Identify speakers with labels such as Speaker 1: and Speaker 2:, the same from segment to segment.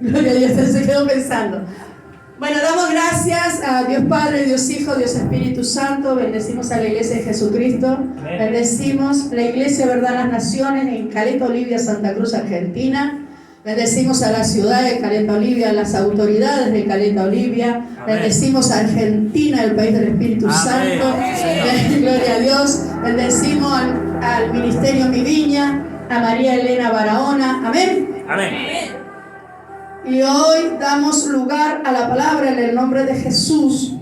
Speaker 1: Gloria a Dios, él se quedó pensando. Bueno, damos gracias a Dios Padre, Dios Hijo, Dios Espíritu Santo. Bendecimos a la Iglesia de Jesucristo.
Speaker 2: Amén.
Speaker 1: Bendecimos la Iglesia Verdad Las Naciones en Caleta Olivia, Santa Cruz, Argentina. Bendecimos a la ciudad de Caleta Olivia, a las autoridades de Caleta Olivia.
Speaker 2: Amén.
Speaker 1: Bendecimos a Argentina, el país del Espíritu
Speaker 2: Amén.
Speaker 1: Santo.
Speaker 2: Señor.
Speaker 1: Gloria a Dios. Bendecimos al Ministerio Mi Viña, a María Elena Barahona. Amén.
Speaker 2: Amén.
Speaker 1: Y hoy damos lugar a la palabra en el nombre de Jesús.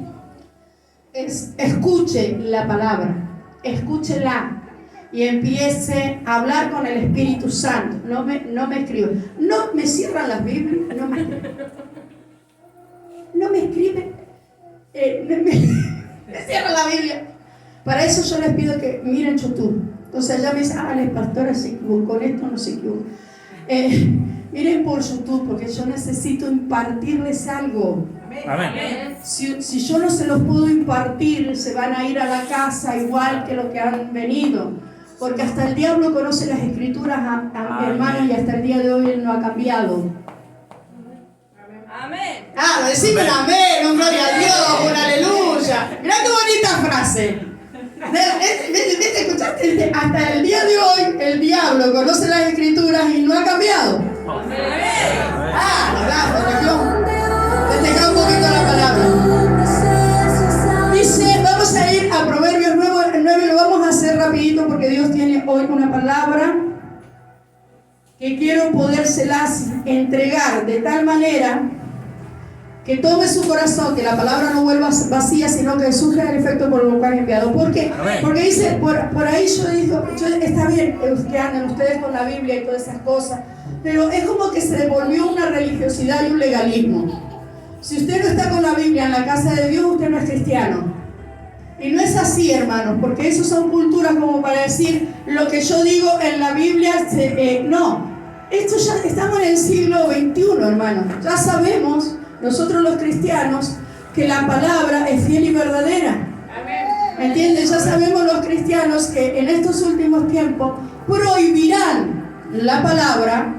Speaker 1: Escuche la palabra, escúchela y empiece a hablar con el Espíritu Santo. No me escriben. No me cierran las Biblias. No me escriben. Me cierran la Biblia. Para eso yo les pido que miren YouTube. Entonces ya me dicen, la pastora se equivocó, con esto no se equivocó. Miren por YouTube, porque yo necesito impartirles algo.
Speaker 2: Amén.
Speaker 1: Si yo no se los puedo impartir, se van a ir a la casa igual que los que han venido. Porque hasta el diablo conoce las escrituras, hermanos, y hasta el día de hoy él no ha cambiado.
Speaker 3: Amén.
Speaker 1: Decime un amén, un gloria a Dios, un aleluya. Mirá qué bonita frase. ¿Viste? ¿Escuchaste? Hasta el día de hoy el diablo conoce las escrituras y no ha cambiado. Festeja un poquito la palabra. Dice, vamos a ir a Proverbios 9, lo vamos a hacer rapidito porque Dios tiene hoy una palabra que quiero podérselas entregar de tal manera que tome su corazón, que la palabra no vuelva vacía, sino que surja el efecto por lo cual es enviado. ¿Por qué? Porque dice, por ahí yo digo, está bien que anden ustedes con la Biblia y todas esas cosas, pero es como que se devolvió una religiosidad y un legalismo. Si usted no está con la Biblia en la casa de Dios, usted no es cristiano. Y no es así, hermanos, porque eso son culturas como para decir lo que yo digo en la Biblia, no. Esto ya estamos en el siglo XXI, hermanos. Ya sabemos, nosotros los cristianos, que la palabra es fiel y verdadera. ¿Entienden? Ya sabemos los cristianos que en estos últimos tiempos prohibirán la palabra.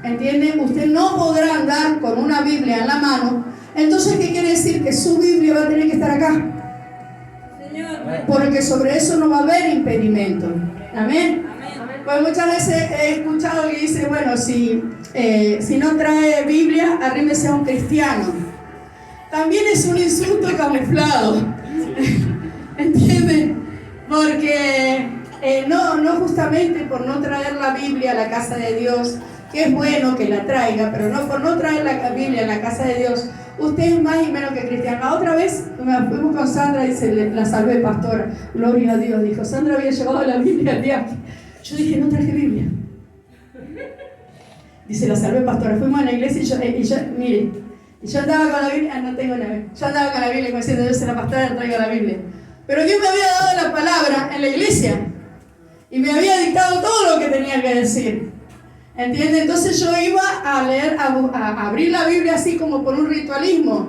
Speaker 1: ¿Entienden? Usted no podrá andar con una Biblia en la mano. Entonces, ¿qué quiere decir? Que su Biblia va a tener que estar acá. Porque sobre eso no va a haber impedimento. Amén. Pues muchas veces he escuchado que dice, bueno, si no trae Biblia, arrímese a un cristiano. También es un insulto camuflado. ¿Entienden? Porque no justamente por no traer la Biblia a la casa de Dios, que es bueno que la traiga, pero no por no traer la Biblia a la casa de Dios, usted es más y menos que cristiano. La otra vez me fuimos con Sandra y la salvé, pastora. Gloria a Dios. Dijo, Sandra había llevado la Biblia al viaje. Yo dije, no traje Biblia. Dice, la salvé, pastora. Fuimos a la iglesia y yo mire, yo andaba con la Biblia. No tengo la Biblia. Yo andaba con la Biblia como diciendo, yo soy la pastora, traigo la Biblia. Pero Dios me había dado la palabra en la iglesia y me había dictado todo lo que tenía que decir. ¿Entiende? Entonces yo iba a leer, a abrir la Biblia así como por un ritualismo.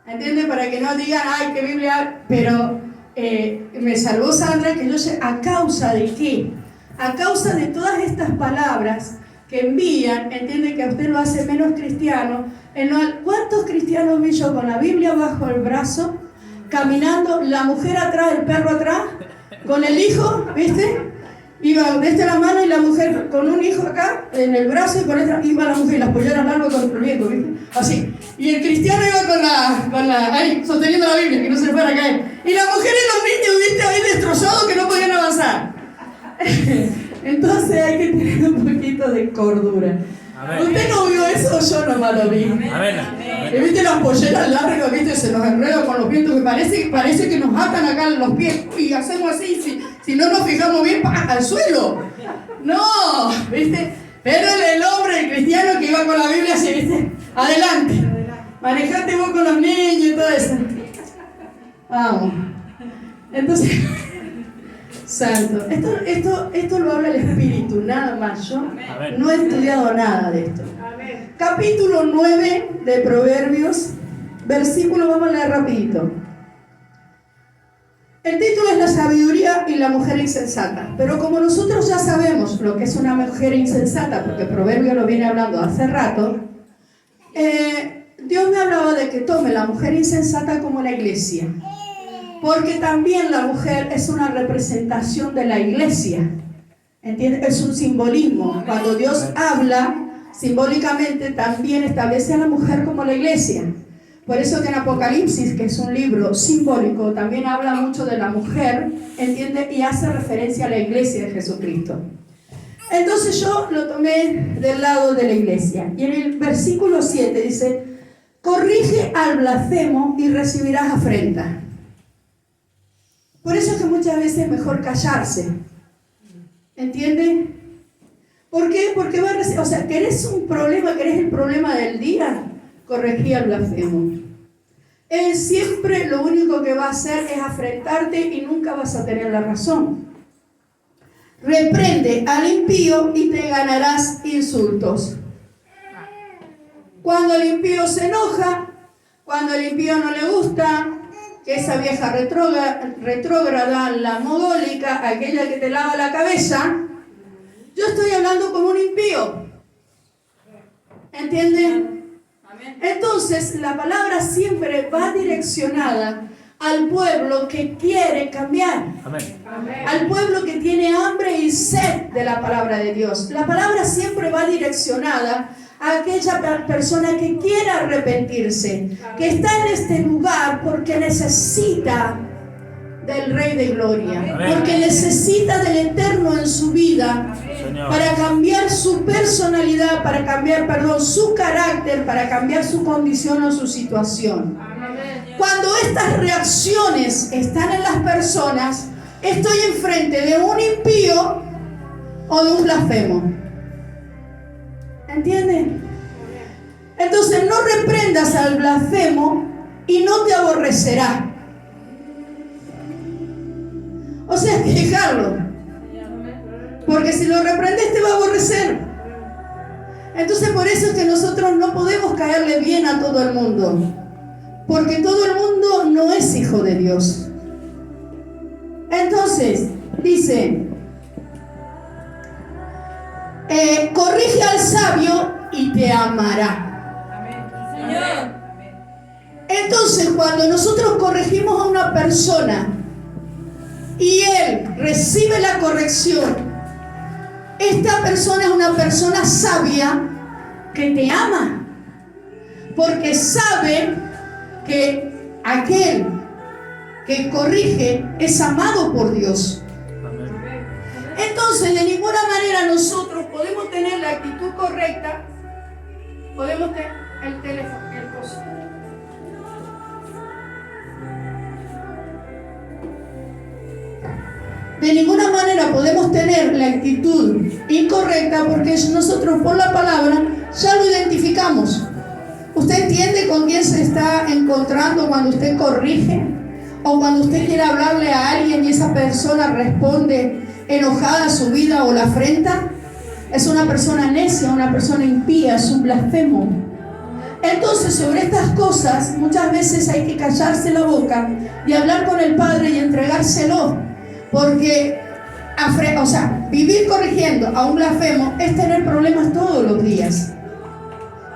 Speaker 1: ¿Entiende? Para que no digan, ay, qué Biblia. Pero me salvó Sandra, que yo sé, ¿a causa de qué? A causa de todas estas palabras que envían, ¿entiende? Que a usted lo hace menos cristiano. ¿Cuántos cristianos vi yo con la Biblia bajo el brazo, caminando, la mujer atrás, el perro atrás, con el hijo, ¿viste? Iba desde la mano y la mujer con un hijo acá en el brazo y con esta iba la mujer y las polleras largas con el viento, ¿viste? Así. Y el cristiano iba con la ahí, sosteniendo la Biblia, que no se le fuera a caer. Y la mujer y los niños, ¿viste? Ahí destrozados que no podían avanzar. Entonces hay que tener un poquito de cordura. Amén. ¿Usted no vio eso? Yo nomás lo vi.
Speaker 2: Amén.
Speaker 1: ¿Y viste las polleras largas? ¿Viste? Se nos enreda con los vientos que parece que nos atan acá en los pies. Y hacemos así, si no nos fijamos bien, al suelo. No, ¿viste? Pero el hombre, el cristiano que iba con la Biblia así, ¿viste? Adelante. Manejate vos con los niños y todo eso. Vamos. Entonces, santo. Esto lo habla el Espíritu, nada más. Yo no he estudiado nada de esto. Capítulo 9 de Proverbios, versículo, vamos a leer rapidito. El título es La sabiduría y la mujer insensata. Pero como nosotros ya sabemos lo que es una mujer insensata, porque Proverbio lo viene hablando hace rato, Dios me hablaba de que tome la mujer insensata como la iglesia, porque también la mujer es una representación de la iglesia, ¿entiendes? Es un simbolismo. Cuando Dios habla simbólicamente, también establece a la mujer como la iglesia. Por eso que en Apocalipsis, que es un libro simbólico, también habla mucho de la mujer, ¿entiendes? Y hace referencia a la iglesia de Jesucristo. Entonces yo lo tomé del lado de la iglesia. Y en el versículo 7 dice: corrige al blasfemo y recibirás afrenta. Por eso es que muchas veces es mejor callarse. ¿Entiendes? ¿Por qué? Porque va a recibir, o sea, ¿querés un problema? ¿Querés el problema del día? Corregí al blasfemo. Él siempre lo único que va a hacer es afrentarte y nunca vas a tener la razón. Reprende al impío y te ganarás insultos. Cuando el impío se enoja, cuando el impío no le gusta, que esa vieja retrógrada, la mogólica, aquella que te lava la cabeza, yo estoy hablando como un impío. ¿Entienden? Entonces, la palabra siempre va direccionada al pueblo que quiere cambiar. Amén. Al pueblo que tiene hambre y sed de la palabra de Dios. La palabra siempre va direccionada a aquella persona que quiere arrepentirse, que está en este lugar porque necesita del Rey de Gloria, amén, porque necesita del Eterno en su vida, Señor, para cambiar su personalidad, para cambiar, su carácter, para cambiar su condición o su situación. Amén. Cuando estas reacciones están en las personas, estoy enfrente de un impío o de un blasfemo. ¿Entienden? Entonces no reprendas al blasfemo y no te aborrecerá. O sea, hay que dejarlo, porque si lo reprendes te va a aborrecer. Entonces por eso es que nosotros no podemos caerle bien a todo el mundo, porque todo el mundo no es hijo de Dios. Entonces dice: corrige al sabio y te amará. Entonces cuando nosotros corregimos a una persona y él recibe la corrección, esta persona es una persona sabia que te ama, porque sabe que aquel que corrige es amado por Dios. Entonces, de ninguna manera nosotros podemos tener la actitud correcta. Podemos tener el teléfono, el coso. De ninguna manera podemos tener la actitud incorrecta, porque nosotros por la palabra ya lo identificamos. ¿Usted entiende con quién se está encontrando cuando usted corrige? O cuando usted quiere hablarle a alguien y esa persona responde enojada a su vida o la afrenta. Es una persona necia, una persona impía, es un blasfemo. Entonces, sobre estas cosas muchas veces hay que callarse la boca y hablar con el Padre y entregárselo, porque vivir corrigiendo a un blasfemo es tener problemas todos los días.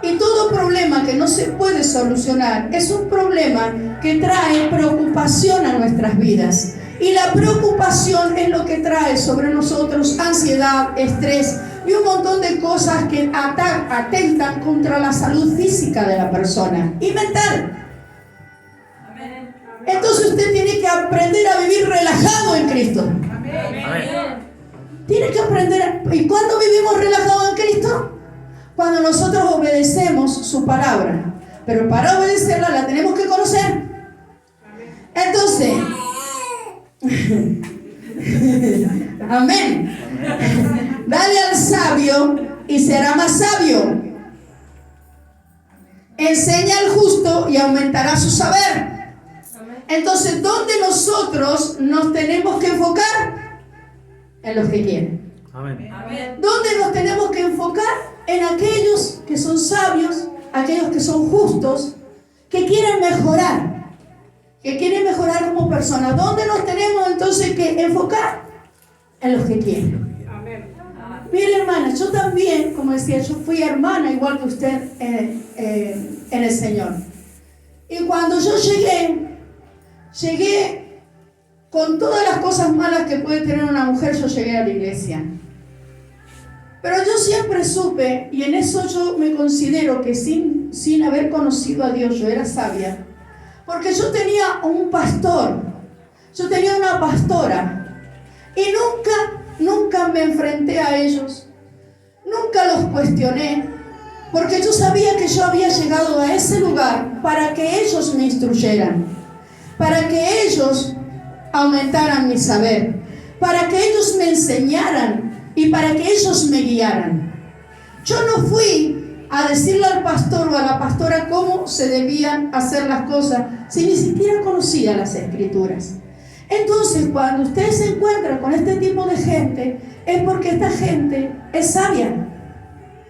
Speaker 1: Y todo problema que no se puede solucionar es un problema que trae preocupación a nuestras vidas. Y la preocupación es lo que trae sobre nosotros ansiedad, estrés y un montón de cosas que atentan contra la salud física de la persona y mental. Entonces usted tiene que aprender a vivir relajado en Cristo. Tiene que aprender. ¿Y cuándo vivimos relajados en Cristo? Cuando nosotros obedecemos su palabra. Pero para obedecerla la tenemos que conocer. Entonces, amén. Dale al sabio y será más sabio. Enseña al justo y aumentará su saber. Entonces, ¿dónde nosotros nos tenemos que enfocar? En los que quieren. Amén. ¿Dónde nos tenemos que enfocar? En aquellos que son sabios, aquellos que son justos, que quieren mejorar. Que quieren mejorar como personas. ¿Dónde nos tenemos entonces que enfocar? En los que quieren. Mire, hermana, yo también, como decía, yo fui hermana igual que usted en el Señor. Y cuando yo llegué con todas las cosas malas que puede tener una mujer, yo llegué a la iglesia. Pero yo siempre supe, y en eso yo me considero que sin haber conocido a Dios, yo era sabia, porque yo tenía un pastor, yo tenía una pastora, y nunca me enfrenté a ellos, nunca los cuestioné, porque yo sabía que yo había llegado a ese lugar para que ellos me instruyeran, para que ellos aumentaran mi saber, para que ellos me enseñaran y para que ellos me guiaran. Yo no fui a decirle al pastor o a la pastora cómo se debían hacer las cosas, si ni siquiera conocía las Escrituras. Entonces, cuando usted se encuentra con este tipo de gente, es porque esta gente es sabia.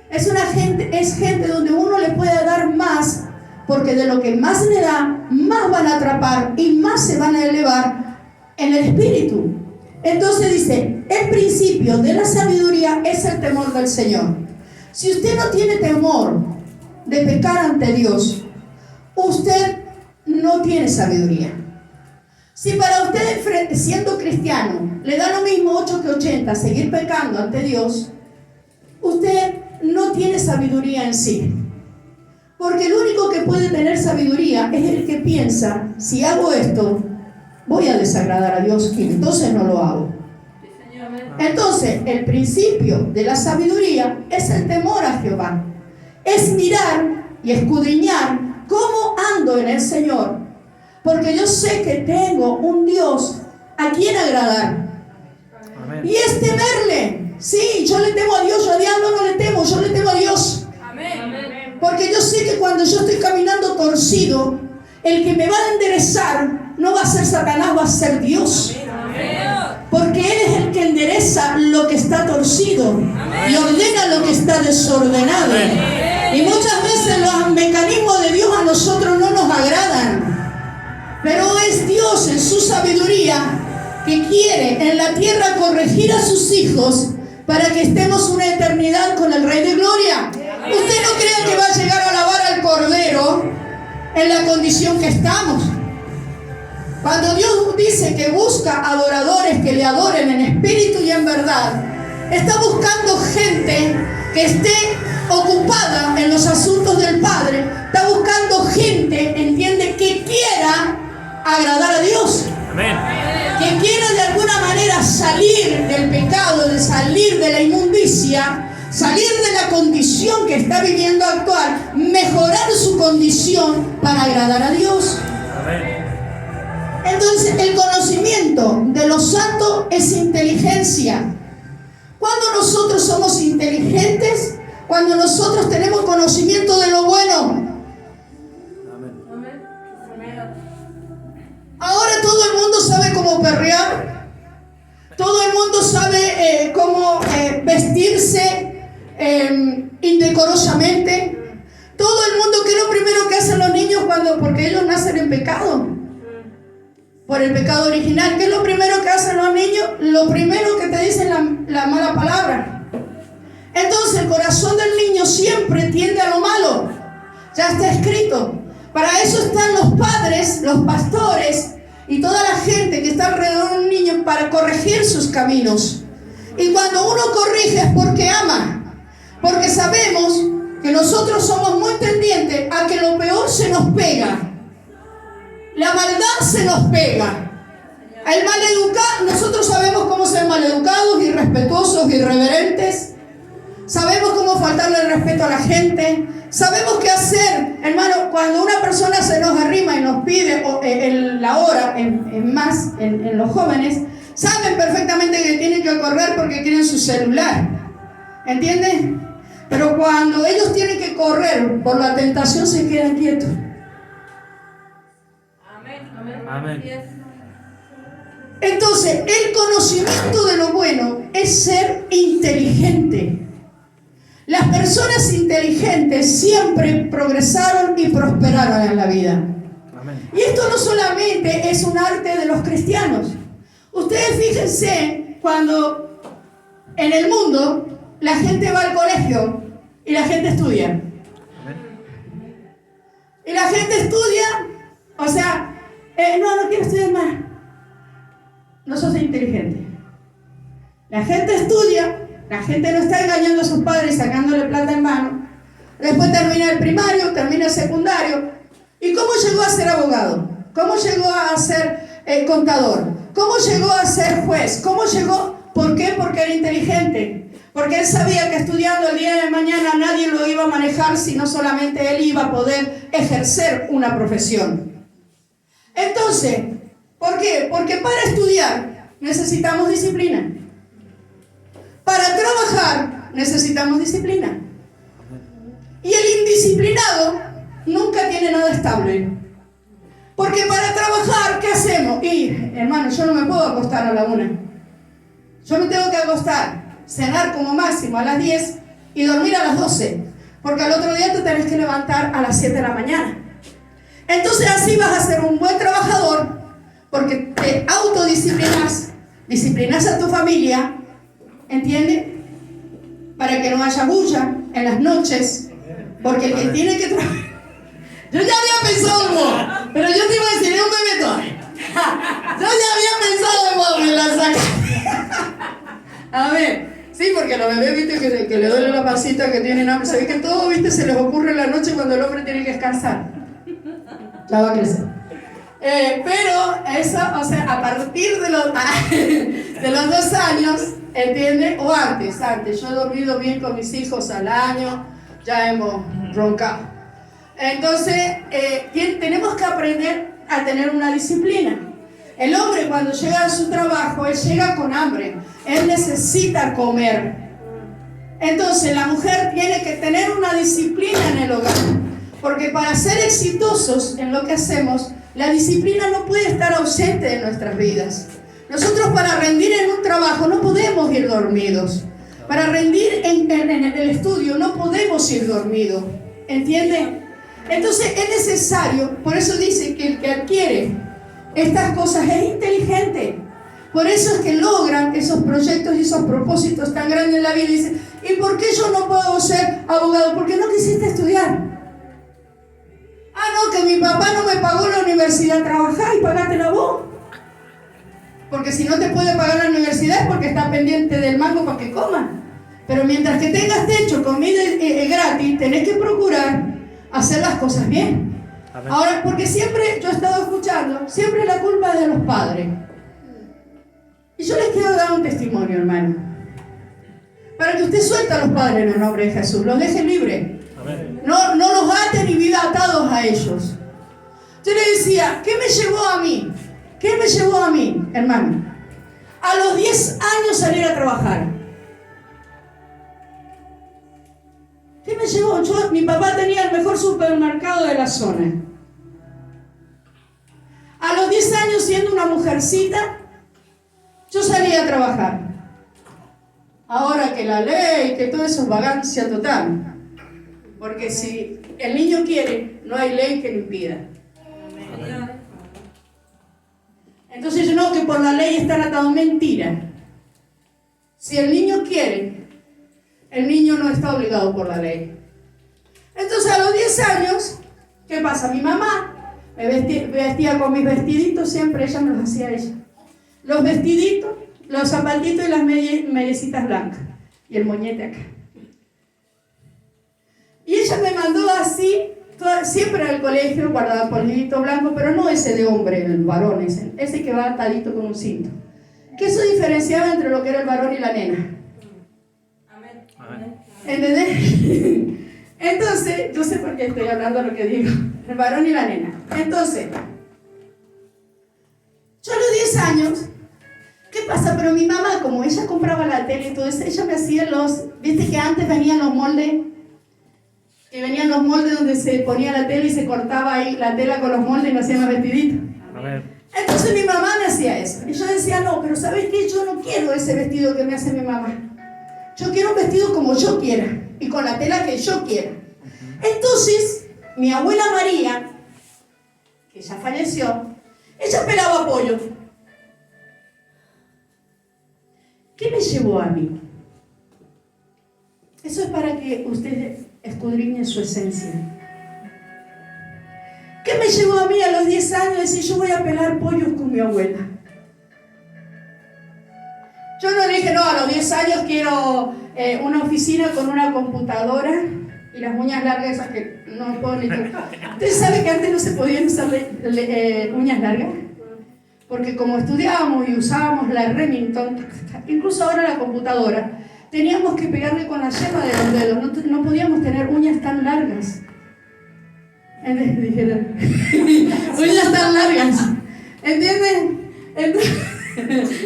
Speaker 1: Es gente donde uno le puede dar más, porque de lo que más le da, más van a atrapar y más se van a elevar en el espíritu. Entonces dice, el principio de la sabiduría es el temor del Señor. Si usted no tiene temor de pecar ante Dios, usted no tiene sabiduría. Si para usted, siendo cristiano, le da lo mismo 8 que 80 seguir pecando ante Dios, usted no tiene sabiduría en sí. Porque el único que puede tener sabiduría es el que piensa, si hago esto, voy a desagradar a Dios y entonces no lo hago. Entonces, el principio de la sabiduría es el temor a Jehová. Es mirar y escudriñar cómo ando en el Señor. Porque yo sé que tengo un Dios a quien agradar. Amén. Y es temerle. Sí, yo le temo a Dios, yo al diablo no le temo, yo le temo a Dios. Amén. Porque yo sé que cuando yo estoy caminando torcido, el que me va a enderezar no va a ser Satanás, va a ser Dios. Porque Él es el que endereza lo que está torcido y ordena lo que está desordenado. Y muchas veces los mecanismos de Dios a nosotros no nos agradan. Pero es Dios en su sabiduría que quiere en la tierra corregir a sus hijos para que estemos una eternidad con el Rey de Gloria. Usted no crea que va a llegar a alabar al Cordero en la condición que estamos. Cuando Dios dice que busca adoradores que le adoren en espíritu y en verdad, está buscando gente que esté ocupada en los asuntos del Padre. Está buscando gente, entiende, que quiera agradar a Dios. Amén. Que quiera de alguna manera salir del pecado, de salir de la inmundicia, salir de la condición que está viviendo actual, mejorar su condición para agradar a Dios. Amén. Entonces, el conocimiento de lo santo es inteligencia. Cuando nosotros somos inteligentes, cuando nosotros tenemos conocimiento de lo bueno. Ahora todo el mundo sabe cómo perrear, todo el mundo sabe cómo vestirse indecorosamente. Todo el mundo, ¿qué es lo primero que hacen los niños porque ellos nacen en pecado? Por el pecado original. ¿Qué es lo primero que hacen los niños? Lo primero que te dicen la mala palabra. Entonces el corazón del niño siempre tiende a lo malo. Ya está escrito. Para eso están los padres, los pastores y toda la gente que está alrededor de un niño para corregir sus caminos. Y cuando uno corrige es porque ama. Porque sabemos que nosotros somos muy tendientes a que lo peor se nos pega. La maldad se nos pega. El maleducado, nosotros sabemos cómo ser maleducados, irrespetuosos, irreverentes. Sabemos cómo faltarle el respeto a la gente. Sabemos qué hacer, hermano, cuando una persona se nos arrima y nos pide la hora, en los jóvenes, saben perfectamente que tienen que correr porque quieren su celular. ¿Entiendes? Pero cuando ellos tienen que correr por la tentación, se quedan quietos.
Speaker 2: Amén.
Speaker 1: Entonces, el conocimiento de lo bueno es ser inteligente. Las personas inteligentes siempre progresaron y prosperaron en la vida. Amén. Y esto no solamente es un arte de los cristianos. Ustedes fíjense cuando en el mundo la gente va al colegio y la gente estudia. Y la gente estudia, o sea, no quiero estudiar más. No sos inteligente. La gente estudia, la gente no está engañando a sus padres sacándole plata en mano. Después termina el primario, termina el secundario. ¿Y cómo llegó a ser abogado? ¿Cómo llegó a ser contador? ¿Cómo llegó a ser juez? ¿Cómo llegó? ¿Por qué? Porque era inteligente. Porque él sabía que estudiando el día de mañana nadie lo iba a manejar, sino solamente él iba a poder ejercer una profesión. Entonces, ¿por qué? Porque para estudiar necesitamos disciplina. Para trabajar necesitamos disciplina. Y el indisciplinado nunca tiene nada estable. Porque para trabajar, ¿qué hacemos? Y, hermano, yo no me puedo acostar a la 1. Yo me tengo que acostar, cenar como máximo a las 10 y dormir a las 12. Porque al otro día te tenés que levantar a las 7 de la mañana. Entonces así vas a ser un buen trabajador, porque te autodisciplinas, disciplinas a tu familia, ¿entiendes? Para que no haya bulla en las noches, porque el que tiene que trabajar... Yo ya había pensado en vos, pero yo te iba a decir, es un bebé. Yo ya había pensado en vos, me la saca. A ver, sí, porque a los bebés, viste, que le duele la pancita, que tienen hambre, se ve que todo, viste, se les ocurre en la noche cuando el hombre tiene que descansar. Ya va a crecer. Pero eso, o sea, a partir de los 2 años, ¿entiendes? O antes, yo he dormido bien con mis hijos al año, ya hemos roncado. Entonces, tenemos que aprender a tener una disciplina. El hombre cuando llega a su trabajo, él llega con hambre, él necesita comer. Entonces, la mujer tiene que tener una disciplina en el hogar, porque para ser exitosos en lo que hacemos, la disciplina no puede estar ausente de nuestras vidas. Nosotros para rendir en un trabajo no podemos ir dormidos. Para rendir en el estudio no podemos ir dormidos. ¿Entienden? Entonces es necesario, por eso dice que el que adquiere estas cosas es inteligente. Por eso es que logran esos proyectos y esos propósitos tan grandes en la vida. Y dicen, ¿y por qué yo no puedo ser abogado? Porque no quisiste estudiar. Ah, no, que mi papá no me pagó la universidad. Trabajá y pagátela vos. Porque si no te puede pagar la universidad es porque está pendiente del mango para que comas. Pero mientras que tengas techo, comida gratis, tenés que procurar hacer las cosas bien.
Speaker 2: Amén.
Speaker 1: Ahora, porque siempre yo he estado escuchando, siempre la culpa es de los padres. Y yo les quiero dar un testimonio, hermano. Para que usted suelte a los padres en el nombre de Jesús, los deje libres. No los ate ni viva atados a ellos. Yo le decía, ¿qué me llevó a mí? ¿Qué me llevó a mí, hermano? A los 10 años salir a trabajar. ¿Qué me llevó? Mi papá tenía el mejor supermercado de la zona. A los 10 años, siendo una mujercita, yo salí a trabajar. Ahora que la ley, que todo eso es vagancia total. Porque si el niño quiere, no hay ley que lo impida. Entonces yo no, que por la ley están atados. Mentira. Si el niño quiere, el niño no está obligado por la ley. Entonces a los 10 años, ¿qué pasa? Mi mamá me vestía con mis vestiditos, siempre ella me los hacía ella. Los vestiditos, los zapatitos y las mediecitas blancas. Y el moñete acá. Y ella me mandó así, siempre al colegio, guardaba el polvito blanco, pero no ese de hombre, el varón, ese que va atadito con un cinto. Que eso diferenciaba entre lo que era el varón y la nena. ¿Entendés? Entonces, yo sé por qué estoy hablando lo que digo, el varón y la nena. Entonces, yo a los 10 años, ¿qué pasa? Pero mi mamá, como ella compraba la tele y todo eso, ella me hacía viste que antes venían los moldes, que venían los moldes donde se ponía la tela y se cortaba ahí la tela con los moldes y nos hacían los vestiditos. Entonces mi mamá me hacía eso. Y yo decía, no, pero ¿sabes qué? Yo no quiero ese vestido que me hace mi mamá. Yo quiero un vestido como yo quiera y con la tela que yo quiera. Entonces, mi abuela María, que ya falleció, ella pelaba pollo. ¿Qué me llevó a mí? Eso es para que usted escudriñe su esencia. ¿Qué me llevó a mí a los 10 años a decir yo voy a pelar pollos con mi abuela? Yo no dije, no, a los 10 años quiero una oficina con una computadora y las uñas largas esas que no puedo ni tocar. ¿Ustedes saben que antes no se podían usar uñas largas? Porque como estudiábamos y usábamos la Remington, incluso ahora la computadora, teníamos que pegarle con la yema de los dedos, no podíamos tener uñas tan largas. Dijeron, uñas tan largas, ¿entienden?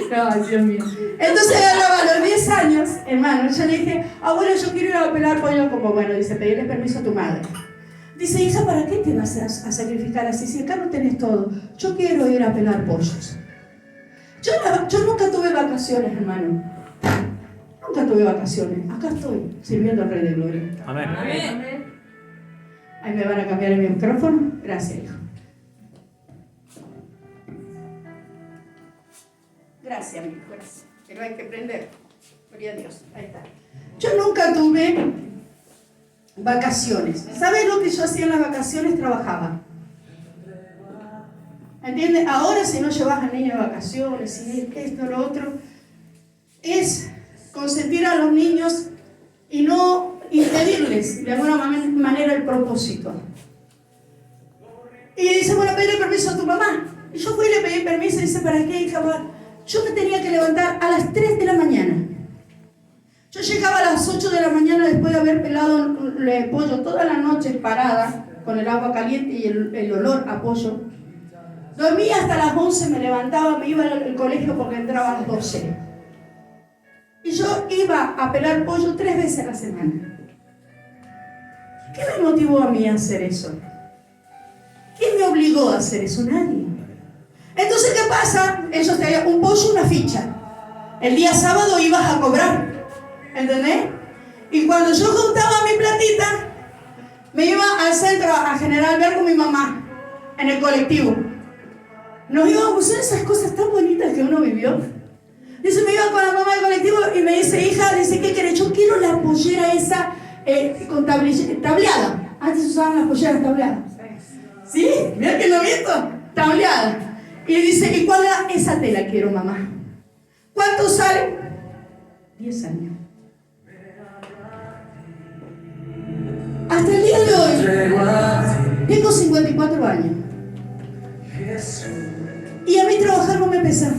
Speaker 1: No, Dios mío. Entonces a los 10 años, hermano, yo le dije, abuelo, yo quiero ir a pelar pollo. Como bueno, dice, pedirle permiso a tu madre. Dice, hija, ¿para qué te vas a sacrificar así? Si acá no tenés todo. Yo quiero ir a pelar pollos. Yo nunca tuve vacaciones, hermano. Nunca tuve vacaciones. Acá estoy, sirviendo al Rey de Gloria.
Speaker 2: Amén.
Speaker 3: Amén.
Speaker 1: Ahí me van a cambiar el micrófono. Gracias, hijo. Gracias, mi hijo, gracias. Pero hay que prender. Gloria a Dios. Ahí está. Yo nunca tuve vacaciones. ¿Sabes lo que yo hacía en las vacaciones? Trabajaba. ¿Entiendes? Ahora si no llevas al niño de vacaciones, si esto, lo otro, es consentir a los niños y no impedirles de alguna manera el propósito. Y dice, bueno, pedile permiso a tu mamá. Y yo fui y le pedí permiso y dice, ¿para qué, hija? Yo me tenía que levantar a las 3 de la mañana. Yo llegaba a las 8 de la mañana después de haber pelado el pollo toda la noche parada con el agua caliente y el olor a pollo. Dormía hasta las 11, me levantaba, me iba al colegio porque entraba a las 12. Y yo iba a pelar pollo 3 veces a la semana. ¿Qué me motivó a mí a hacer eso? ¿Quién me obligó a hacer eso? Nadie. Entonces, ¿qué pasa? Ellos te daban un pollo, una ficha. El día sábado ibas a cobrar. ¿Entendés? Y cuando yo juntaba mi platita, me iba al centro a General Ver con mi mamá, en el colectivo. Nos íbamos a hacer esas cosas tan bonitas que uno vivió. Dice, me iba con la mamá del colectivo y me dice, hija, dice, ¿qué querés? Yo quiero la pollera esa con tableada. Antes usaban las polleras tableadas. ¿Sí? Mira que lo visto. Tableada. Y dice, ¿y cuál era esa tela quiero, mamá? ¿Cuánto sale? 10 años. Hasta el día de hoy, tengo 54 años. Y a mí trabajar no me pesa.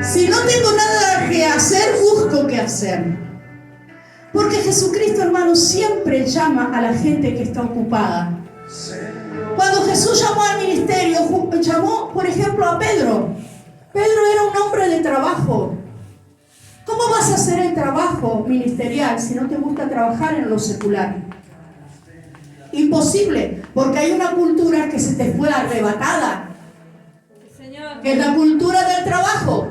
Speaker 1: Si no tengo nada que hacer, busco qué hacer. Porque Jesucristo, hermano, siempre llama a la gente que está ocupada. Cuando Jesús llamó al ministerio, llamó, por ejemplo, a Pedro. Pedro era un hombre de trabajo. ¿Cómo vas a hacer el trabajo ministerial si no te gusta trabajar en lo secular? Imposible, porque hay una cultura que se te fue arrebatada, que es la cultura del trabajo.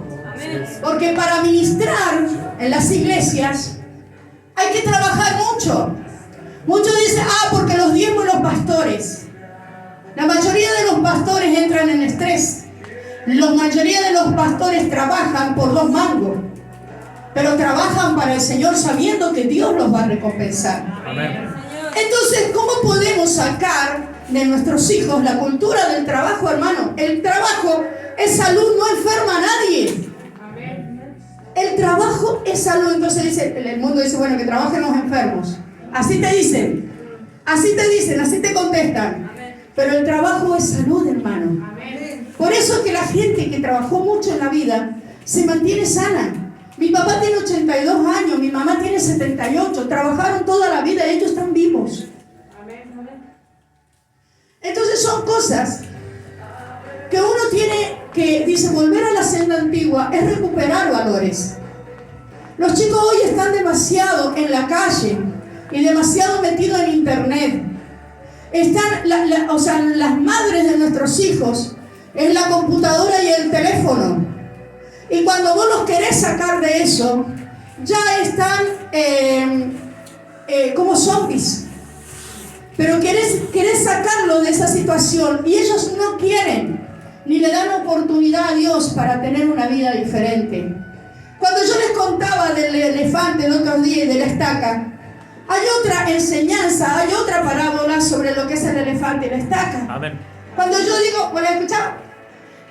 Speaker 1: Porque para ministrar en las iglesias hay que trabajar mucho. Muchos dicen, porque los diezmos y los pastores. La mayoría de los pastores entran en estrés. La mayoría de los pastores trabajan por 2 mangos. Pero trabajan para el Señor sabiendo que Dios los va a recompensar.
Speaker 2: Amén.
Speaker 1: Entonces, ¿cómo podemos sacar de nuestros hijos la cultura del trabajo, hermano? El trabajo es salud, no enferma a nadie. El trabajo es salud. Entonces dice, el mundo dice, bueno, que trabajen los enfermos. Así te dicen, así te contestan. Pero el trabajo es salud, hermano. Por eso es que la gente que trabajó mucho en la vida se mantiene sana. Mi papá tiene 82 años, mi mamá tiene 78, trabajaron toda la vida y ellos están vivos. Entonces son cosas que uno tiene que, dice, volver a la senda antigua es recuperar valores. Los chicos hoy están demasiado en la calle y demasiado metidos en internet. Están, las madres de nuestros hijos en la computadora y el teléfono. Y cuando vos los querés sacar de eso, ya están como zombies. Pero querés sacarlos de esa situación y ellos no quieren, ni le dan oportunidad a Dios para tener una vida diferente. Cuando yo les contaba del elefante el otro día y de la estaca, hay otra enseñanza, hay otra parábola sobre lo que es el elefante y la estaca.
Speaker 2: Amén.
Speaker 1: Cuando yo digo, ¿me la escuchaba?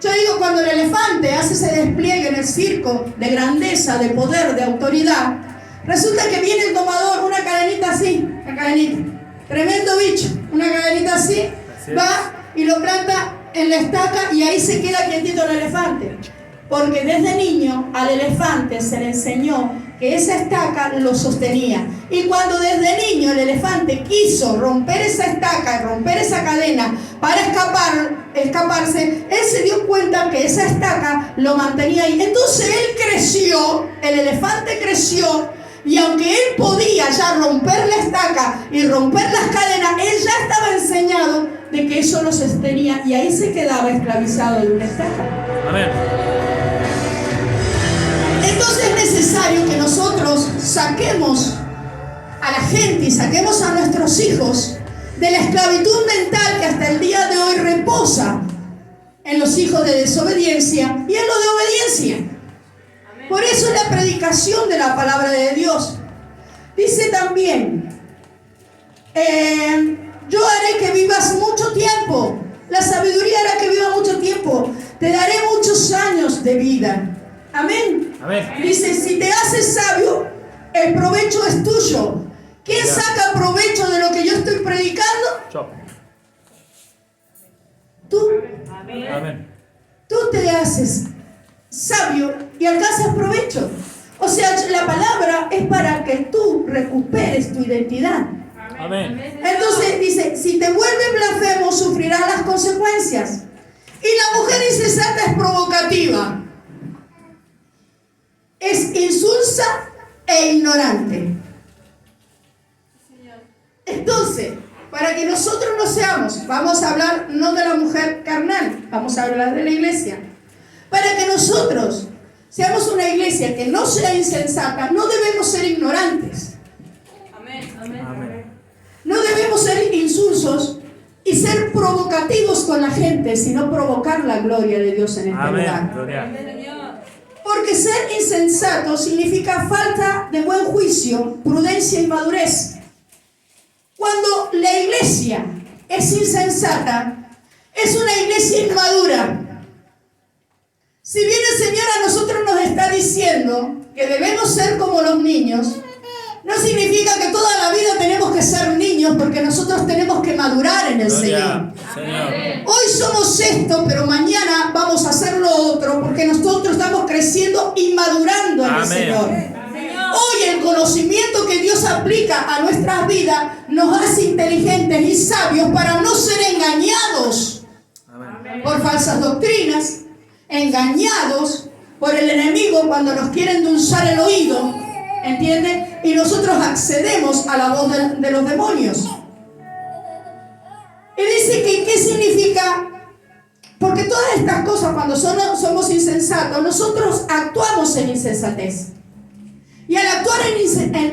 Speaker 1: Yo digo, cuando el elefante hace ese despliegue en el circo de grandeza, de poder, de autoridad, resulta que viene el domador, una cadenita así, una cadenita, tremendo bicho, una cadenita así, va y lo planta en la estaca y ahí se queda quietito el elefante. Porque desde niño al elefante se le enseñó que esa estaca lo sostenía. Y cuando desde niño el elefante quiso romper esa estaca, romper esa cadena para escaparse, él se dio cuenta que esa estaca lo mantenía ahí. Entonces él creció, el elefante creció, y aunque él podía ya romper la estaca y romper las cadenas, él ya estaba enseñado de que eso lo sostenía y ahí se quedaba esclavizado de una estaca.
Speaker 2: Amén.
Speaker 1: Entonces es necesario que nosotros saquemos a la gente y saquemos a nuestros hijos de la esclavitud mental que hasta el día de hoy reposa en los hijos de desobediencia y en los de obediencia. Por eso la predicación de la palabra de Dios dice también, yo haré que vivas mucho tiempo, la sabiduría hará que vivas mucho tiempo, te daré muchos años de vida. Amén.
Speaker 2: Amén.
Speaker 1: Dice, si te haces sabio, el provecho es tuyo. ¿Quién saca provecho de lo que yo estoy predicando?
Speaker 2: Yo.
Speaker 1: Tú.
Speaker 2: Amén.
Speaker 1: Tú te haces sabio y alcanzas provecho. O sea, la palabra es para que tú recuperes tu identidad.
Speaker 2: Amén.
Speaker 1: Entonces dice, si te vuelves blasfemo, sufrirás las consecuencias. Y la mujer insensata es provocativa. Es insulsa e ignorante. Entonces, para que nosotros no seamos, vamos a hablar no de la mujer carnal, vamos a hablar de la iglesia. Para que nosotros seamos una iglesia que no sea insensata, no debemos ser ignorantes.
Speaker 2: Amén.
Speaker 1: No debemos ser insulsos y ser provocativos con la gente, sino provocar la gloria de Dios en este lugar.
Speaker 2: Amén. Gloria.
Speaker 1: Porque ser insensato significa falta de buen juicio, prudencia y madurez. Cuando la iglesia es insensata, es una iglesia inmadura. Si bien el Señor a nosotros nos está diciendo que debemos ser como los niños, no significa que toda la vida tenemos que ser niños, porque nosotros tenemos que madurar en el Señor. Hoy somos esto, pero mañana vamos a hacer lo otro, porque nosotros estamos creciendo y madurando en el Señor. Hoy el conocimiento que Dios aplica a nuestras vidas nos hace inteligentes y sabios para no ser engañados por falsas doctrinas, engañados por el enemigo cuando nos quiere endulzar el oído, ¿entiendes? Y nosotros accedemos a la voz de los demonios. Y dice que, ¿qué significa? Porque todas estas cosas, cuando somos insensatos, nosotros actuamos en insensatez. Y al actuar